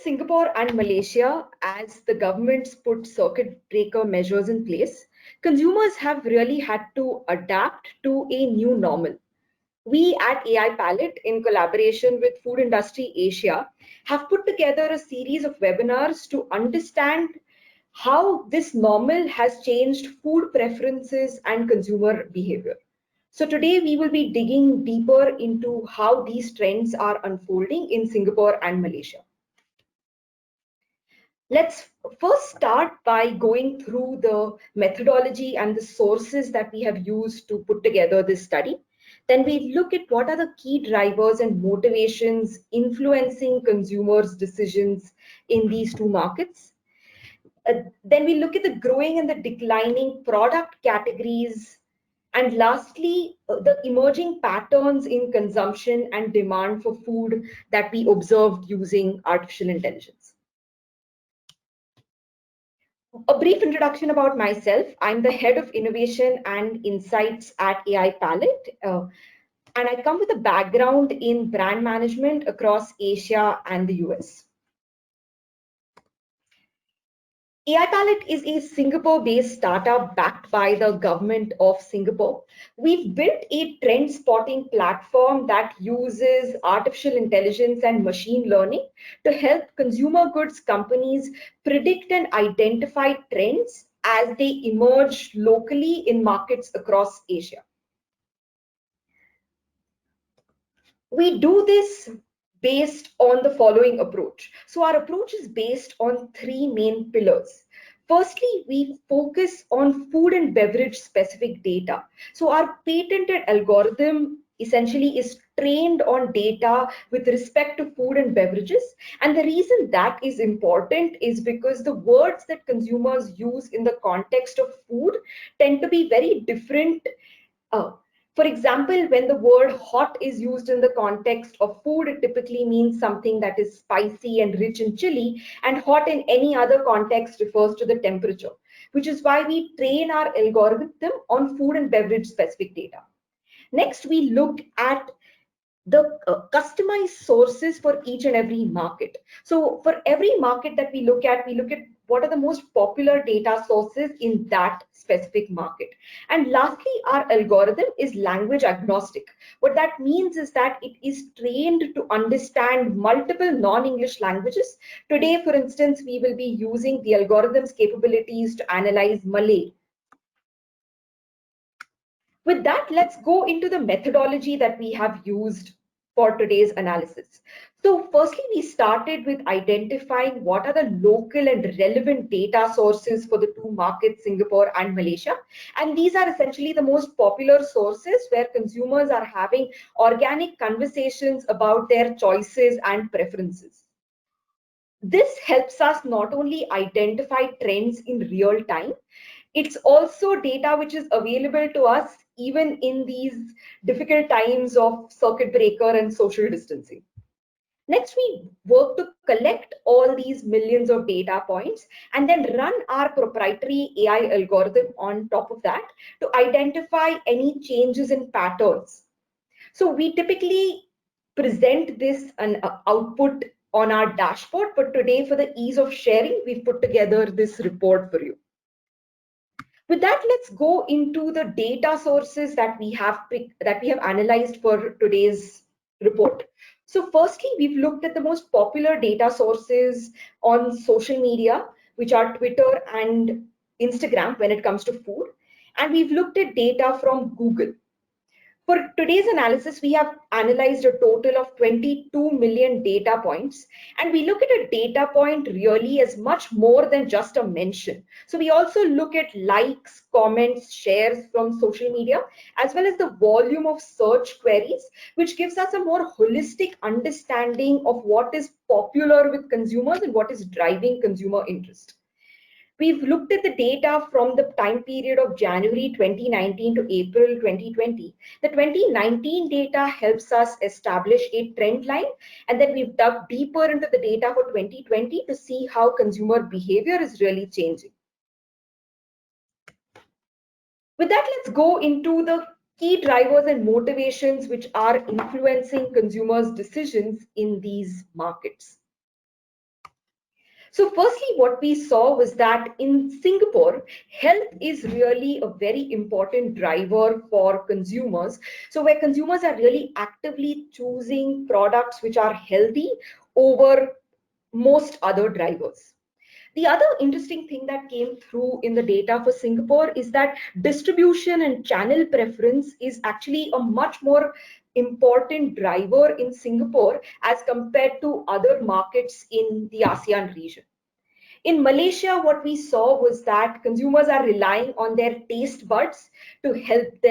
Singapore and Malaysia, as the governments put circuit breaker measures in place, consumers have really had to adapt to a new normal. We at AI Palette, in collaboration with Food Industry Asia, have put together a series of webinars to understand how this normal has changed food preferences and consumer behavior. So today we will be digging deeper into how these trends are unfolding in Singapore and Malaysia. Let's first start by going through the methodology and the sources that we have used to put together this study. Then we look at what are the key drivers and motivations influencing consumers' decisions in these two markets. Then we look at the growing and the declining product categories. And lastly, the emerging patterns in consumption and demand for food that we observed using artificial intelligence. A brief introduction about myself. I'm the head of innovation and insights at AI Palette. And I come with a background in brand management across Asia and the US. AI Palette is a Singapore-based startup backed by the government of Singapore. We've built a trend spotting platform that uses artificial intelligence and machine learning to help consumer goods companies predict and identify trends as they emerge locally in markets across Asia. We do this based on the following approach. So our approach is based on three main pillars. Firstly, we focus on food and beverage specific data. So our patented algorithm essentially is trained on data with respect to food and beverages. And the reason that is important is because the words that consumers use in the context of food tend to be very different. For example, when the word hot is used in the context of food, it typically means something that is spicy and rich in chili, and hot in any other context refers to the temperature, which is why we train our algorithm on food and beverage specific data. Next, we look at the customized sources for each and every market. So for every market that we look at what are the most popular data sources in that specific market. And lastly, our algorithm is language agnostic. What that means is that it is trained to understand multiple non-English languages. Today, for instance, we will be using the algorithm's capabilities to analyze Malay. With that, let's go into the methodology that we have used for today's analysis. So firstly, we started with identifying what are the local and relevant data sources for the two markets, Singapore and Malaysia. And these are essentially the most popular sources where consumers are having organic conversations about their choices and preferences. This helps us not only identify trends in real time, it's also data which is available to us even in these difficult times of circuit breaker and social distancing. Next, we work to collect all these millions of data points and then run our proprietary AI algorithm on top of that to identify any changes in patterns. So we typically present this an output on our dashboard, but today for the ease of sharing, we've put together this report for you. With that, let's go into the data sources that we have analyzed for today's report. So firstly, we've looked at the most popular data sources on social media, which are Twitter and Instagram when it comes to food. And we've looked at data from Google. For today's analysis, we have analyzed a total of 22 million data points, and we look at a data point really as much more than just a mention. So we also look at likes, comments, shares from social media, as well as the volume of search queries, which gives us a more holistic understanding of what is popular with consumers and what is driving consumer interest. We've looked at the data from the time period of January 2019 to April 2020. The 2019 data helps us establish a trend line, and then we've dug deeper into the data for 2020 to see how consumer behavior is really changing. With that, let's go into the key drivers and motivations which are influencing consumers' decisions in these markets. So firstly, what we saw was that in Singapore, health is really a very important driver for consumers. So where consumers are really actively choosing products which are healthy over most other drivers. The other interesting thing that came through in the data for Singapore is that distribution and channel preference is actually a much more important driver in Singapore as compared to other markets in the ASEAN region. In Malaysia, what we saw was that consumers are relying on their taste buds to help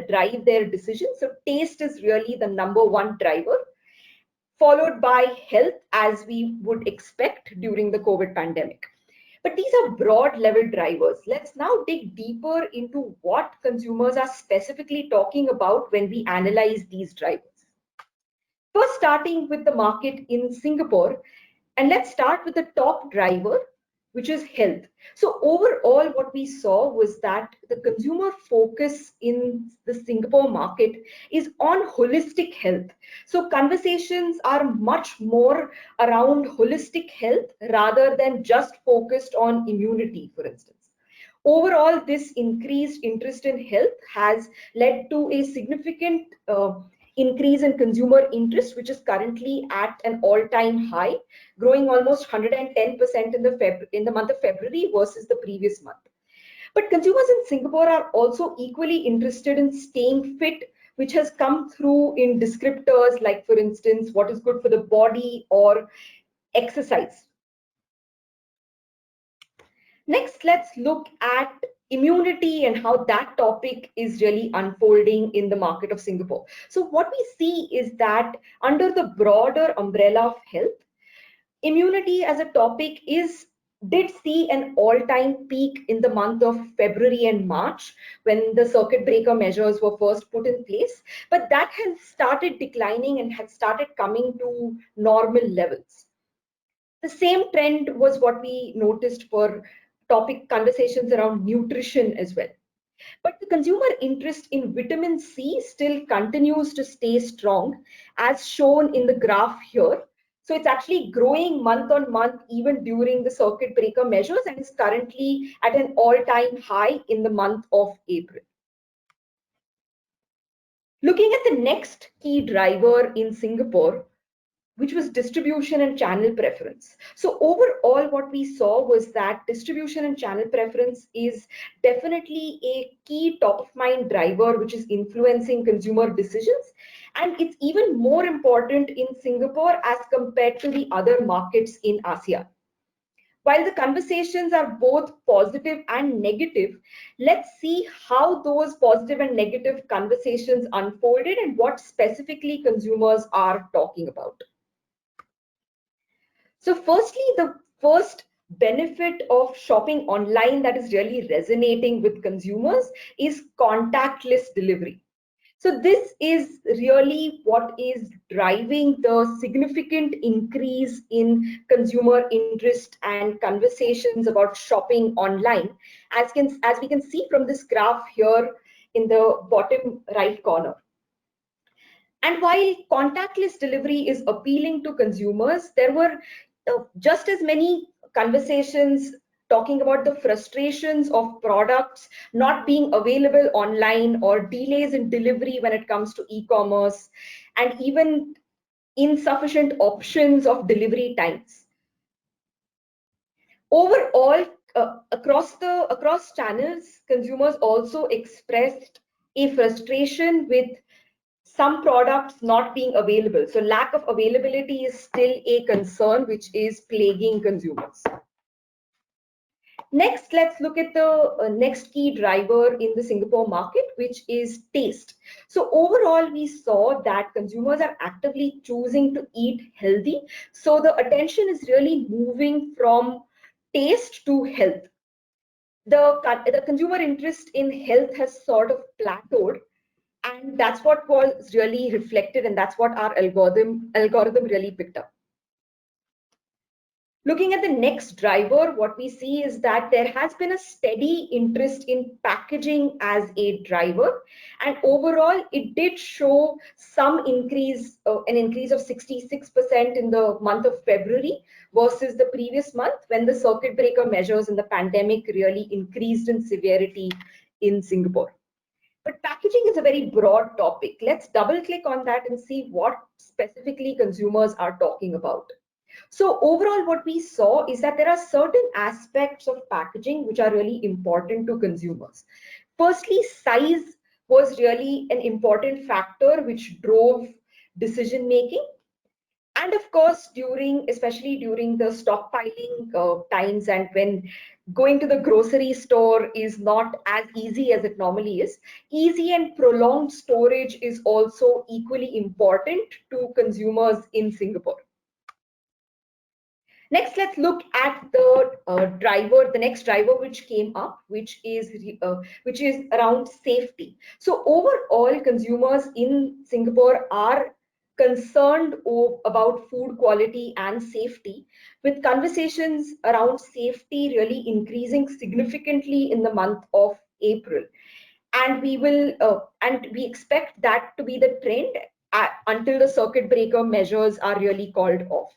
drive their decisions. So taste is really the number one driver, followed by health, as we would expect during the COVID pandemic. But these are broad level drivers. Let's now dig deeper into what consumers are specifically talking about when we analyze these drivers. First, starting with the market in Singapore, and let's start with the top driver, which is health. So overall, what we saw was that the consumer focus in the Singapore market is on holistic health. So conversations are much more around holistic health rather than just focused on immunity, for instance. Overall, this increased interest in health has led to a significant increase in consumer interest, which is currently at an all-time high, growing almost 110% in the month of February versus the previous month. But consumers in Singapore are also equally interested in staying fit, which has come through in descriptors like, for instance, what is good for the body or exercise. Next, let's look at immunity and how that topic is really unfolding in the market of Singapore. So what we see is that under the broader umbrella of health, immunity as a topic did see an all-time peak in the month of February and March when the circuit breaker measures were first put in place, but that has started declining and has started coming to normal levels. The same trend was what we noticed for topic conversations around nutrition as well. But the consumer interest in vitamin C still continues to stay strong, as shown in the graph here. So it's actually growing month on month, even during the circuit breaker measures, and is currently at an all-time high in the month of April. Looking at the next key driver in Singapore, which was distribution and channel preference. So overall, what we saw was that distribution and channel preference is definitely a key top of mind driver, which is influencing consumer decisions. And it's even more important in Singapore as compared to the other markets in ASEAN. While the conversations are both positive and negative, let's see how those positive and negative conversations unfolded and what specifically consumers are talking about. So firstly, the first benefit of shopping online that is really resonating with consumers is contactless delivery. So this is really what is driving the significant increase in consumer interest and conversations about shopping online, as we can see from this graph here in the bottom right corner. And while contactless delivery is appealing to consumers, there were just as many conversations talking about the frustrations of products not being available online or delays in delivery when it comes to e-commerce, and even insufficient options of delivery times. Overall, across channels, consumers also expressed a frustration with some products not being available. So lack of availability is still a concern which is plaguing consumers. Next, let's look at the next key driver in the Singapore market, which is taste. So overall, we saw that consumers are actively choosing to eat healthy. So the attention is really moving from taste to health. The consumer interest in health has sort of plateaued, and that's what was really reflected, and that's what our algorithm really picked up. Looking at the next driver, what we see is that there has been a steady interest in packaging as a driver, and overall it did show some increase, an increase of 66% in the month of February versus the previous month, when the circuit breaker measures in the pandemic really increased in severity in Singapore. But packaging is a very broad topic. Let's double click on that and see what specifically consumers are talking about. So overall, what we saw is that there are certain aspects of packaging which are really important to consumers. Firstly, size was really an important factor which drove decision making. And of course, especially during the stockpiling times, and when going to the grocery store is not as easy as it normally is, easy and prolonged storage is also equally important to consumers in Singapore. Next, let's look at the next driver which came up, which is around safety. So overall, consumers in Singapore are concerned about food quality and safety, with conversations around safety really increasing significantly in the month of April. And we expect that to be the trend until the circuit breaker measures are really called off.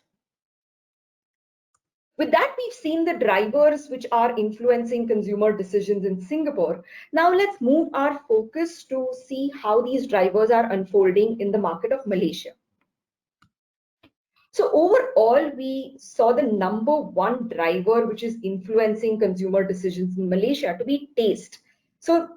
With that, we've seen the drivers which are influencing consumer decisions in Singapore. Now let's move our focus to see how these drivers are unfolding in the market of Malaysia. So overall, we saw the number one driver which is influencing consumer decisions in Malaysia to be taste. So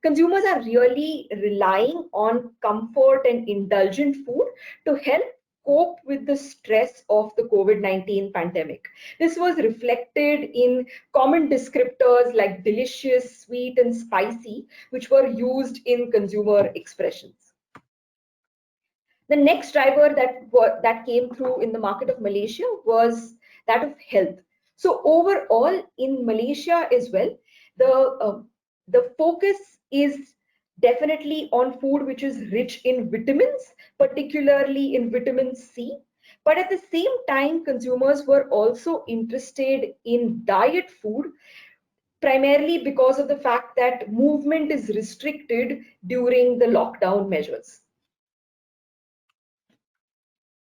consumers are really relying on comfort and indulgent food to help cope with the stress of the COVID-19 pandemic. This was reflected in common descriptors like delicious, sweet, and spicy, which were used in consumer expressions. The next driver that came through in the market of Malaysia was that of health. So overall, in Malaysia as well, the focus is definitely on food which is rich in vitamins, particularly in vitamin C. But at the same time, consumers were also interested in diet food, primarily because of the fact that movement is restricted during the lockdown measures.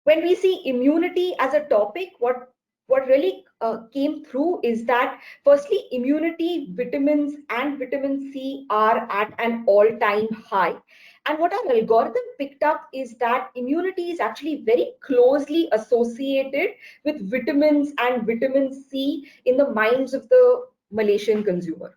When we see immunity as a topic, what really came through is that firstly, immunity, vitamins and vitamin C are at an all-time high. And what our algorithm picked up is that immunity is actually very closely associated with vitamins and vitamin C in the minds of the Malaysian consumer.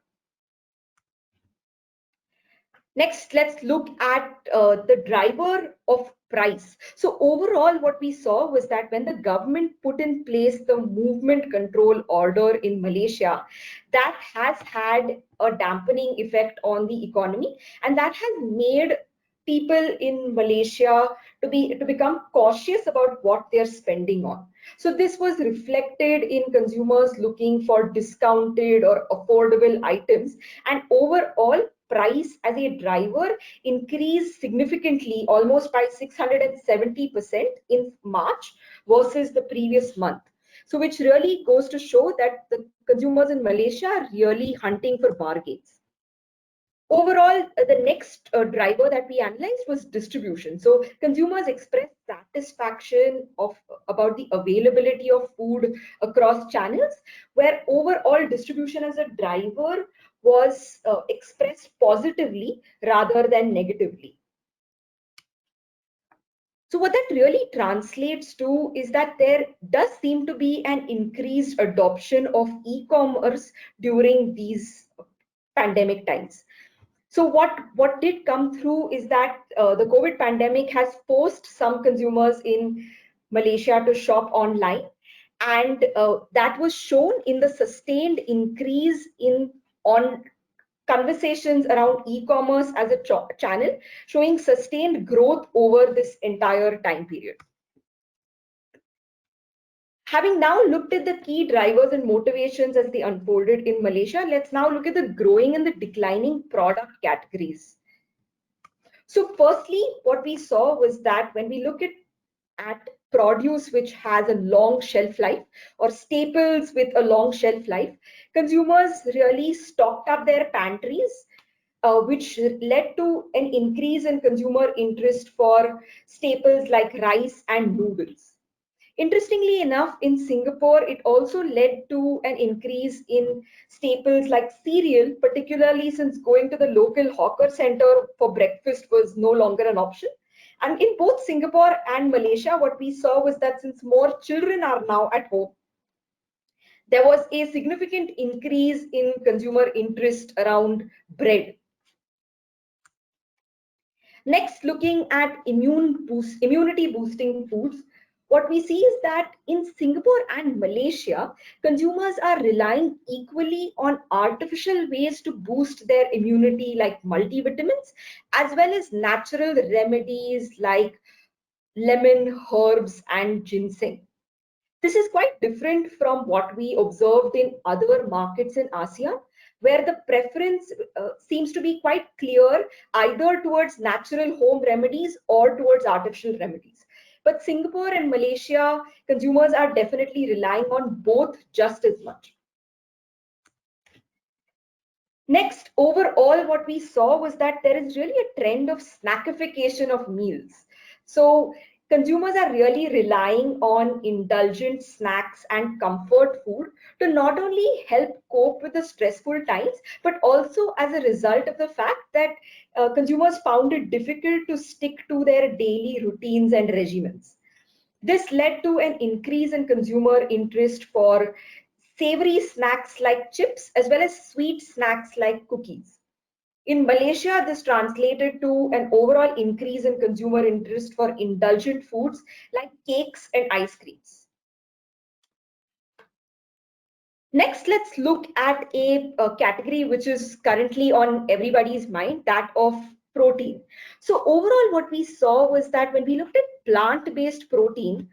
Next, let's look at the driver of price. So overall, what we saw was that when the government put in place the movement control order in Malaysia, that has had a dampening effect on the economy, and that has made people in Malaysia to become cautious about what they're spending on. So this was reflected in consumers looking for discounted or affordable items, and overall price as a driver increased significantly, almost by 670% in March versus the previous month. So which really goes to show that the consumers in Malaysia are really hunting for bargains. Overall, the next driver that we analyzed was distribution. So consumers expressed satisfaction about the availability of food across channels, where overall distribution as a driver was expressed positively rather than negatively. So what that really translates to is that there does seem to be an increased adoption of e-commerce during these pandemic times. So what did come through is that the COVID pandemic has forced some consumers in Malaysia to shop online, and that was shown in the sustained increase on conversations around e-commerce as a channel, showing sustained growth over this entire time period. Having now looked at the key drivers and motivations as they unfolded in Malaysia, let's now look at the growing and the declining product categories. So firstly, what we saw was that when we look at produce which has a long shelf life or staples with a long shelf life, consumers really stocked up their pantries, which led to an increase in consumer interest for staples like rice and noodles. Interestingly enough, in Singapore, it also led to an increase in staples like cereal, particularly since going to the local hawker center for breakfast was no longer an option. And in both Singapore and Malaysia, what we saw was that since more children are now at home, there was a significant increase in consumer interest around bread. Next, looking at immunity boosting foods, what we see is that in Singapore and Malaysia, consumers are relying equally on artificial ways to boost their immunity, like multivitamins, as well as natural remedies like lemon, herbs, and ginseng. This is quite different from what we observed in other markets in ASEAN, where the preference seems to be quite clear either towards natural home remedies or towards artificial remedies. But Singapore and Malaysia, consumers are definitely relying on both just as much. Next, overall, what we saw was that there is really a trend of snackification of meals. So consumers are really relying on indulgent snacks and comfort food to not only help cope with the stressful times, but also as a result of the fact that consumers found it difficult to stick to their daily routines and regimens. This led to an increase in consumer interest for savory snacks like chips as well as sweet snacks like cookies. In Malaysia, this translated to an overall increase in consumer interest for indulgent foods like cakes and ice creams. Next, let's look at a category which is currently on everybody's mind, that of protein. So overall, what we saw was that when we looked at plant-based protein,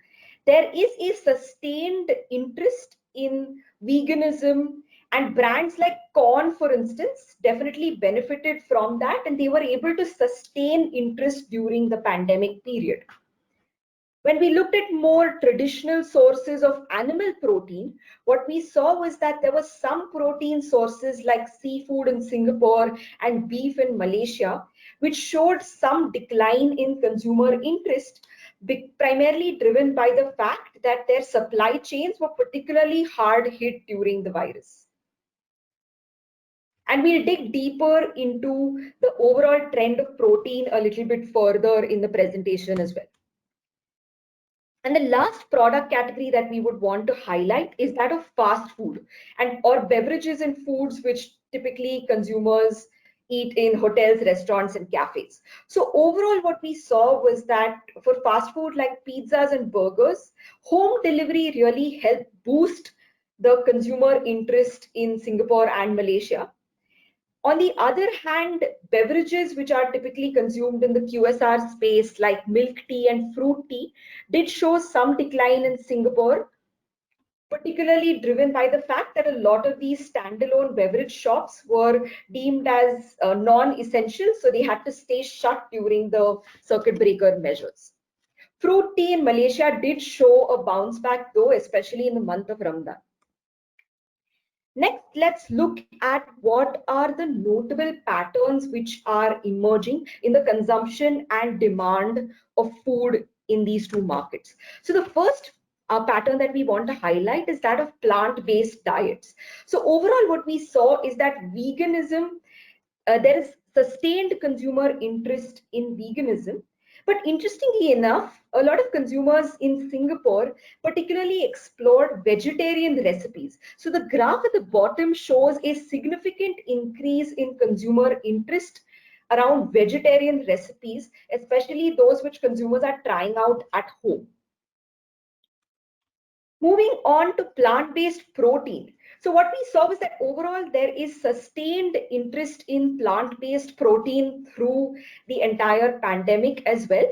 there is a sustained interest in veganism, and brands like corn, for instance, definitely benefited from that, and they were able to sustain interest during the pandemic period. When we looked at more traditional sources of animal protein, what we saw was that there were some protein sources like seafood in Singapore and beef in Malaysia, which showed some decline in consumer interest, primarily driven by the fact that their supply chains were particularly hard hit during the virus. And we'll dig deeper into the overall trend of protein a little bit further in the presentation as well. And the last product category that we would want to highlight is that of fast food and or beverages and foods which typically consumers eat in hotels, restaurants, and cafes. So overall, what we saw was that for fast food like pizzas and burgers, home delivery really helped boost the consumer interest in Singapore and Malaysia. On the other hand, beverages which are typically consumed in the QSR space like milk tea and fruit tea did show some decline in Singapore, particularly driven by the fact that a lot of these standalone beverage shops were deemed as non-essential, so they had to stay shut during the circuit breaker measures. Fruit tea in Malaysia did show a bounce back though, especially in the month of Ramadan. Next, let's look at what are the notable patterns which are emerging in the consumption and demand of food in these two markets. So the first pattern that we want to highlight is that of plant-based diets. So overall, what we saw is that veganism, there is sustained consumer interest in veganism. But interestingly enough, a lot of consumers in Singapore particularly explored vegetarian recipes. So the graph at the bottom shows a significant increase in consumer interest around vegetarian recipes, especially those which consumers are trying out at home. Moving on to plant-based protein. So what we saw was that overall there is sustained interest in plant-based protein through the entire pandemic as well,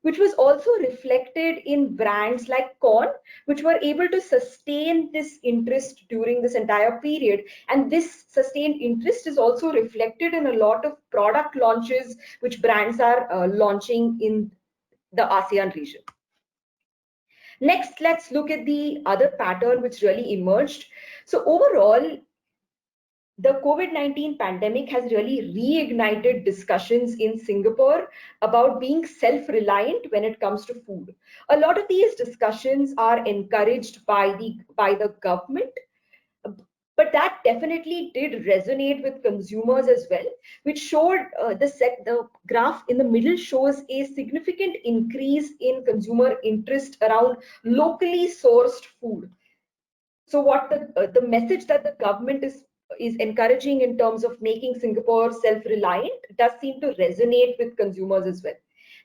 which was also reflected in brands like corn, which were able to sustain this interest during this entire period. And this sustained interest is also reflected in a lot of product launches which brands are launching in the ASEAN region. Next, let's look at the other pattern which really emerged. So overall, the COVID-19 pandemic has really reignited discussions in Singapore about being self-reliant when it comes to food. A lot of these discussions are encouraged by the government, but that definitely did resonate with consumers as well, which showed the graph in the middle shows a significant increase in consumer interest around locally sourced food. So what the message that the government is encouraging in terms of making Singapore self-reliant does seem to resonate with consumers as well.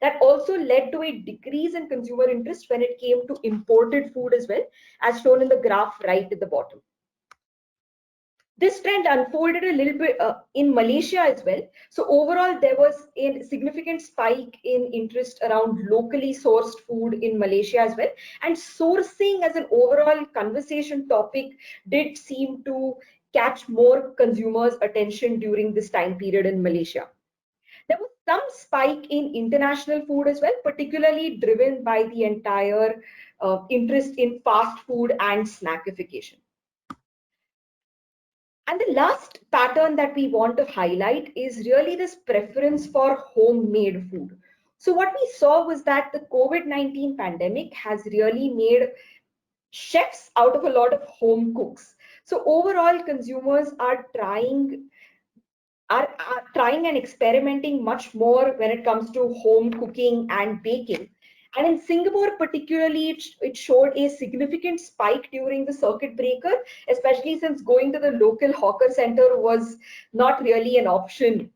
That also led to a decrease in consumer interest when it came to imported food as well, as shown in the graph right at the bottom. This trend unfolded a little bit in Malaysia as well. So overall, there was a significant spike in interest around locally sourced food in Malaysia as well. And sourcing as an overall conversation topic did seem to catch more consumers' attention during this time period in Malaysia. There was some spike in international food as well, particularly driven by the entire interest in fast food and snackification. And the last pattern that we want to highlight is really this preference for homemade food. So what we saw was that the COVID-19 pandemic has really made chefs out of a lot of home cooks. So overall, consumers are trying and experimenting much more when it comes to home cooking and baking. And in Singapore, particularly, it showed a significant spike during the circuit breaker, especially since going to the local hawker center was not really an option.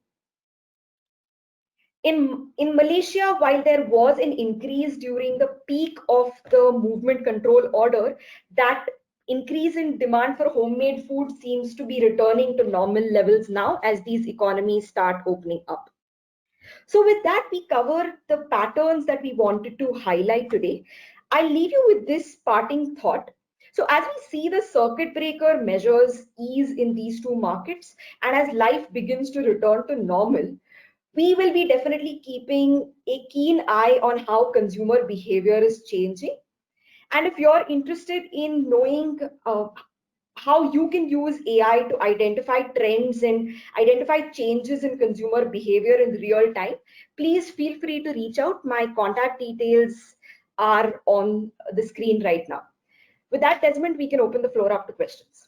In Malaysia, while there was an increase during the peak of the movement control order, that increase in demand for homemade food seems to be returning to normal levels now as these economies start opening up. So with that, we cover the patterns that we wanted to highlight today. I'll leave you with this parting thought. So as we see the circuit breaker measures ease in these two markets, and as life begins to return to normal, we will be definitely keeping a keen eye on how consumer behavior is changing. And if you're interested in knowing how you can use AI to identify trends and identify changes in consumer behavior in real time, please feel free to reach out. My contact details are on the screen right now. With that, Desmond, we can open the floor up to questions.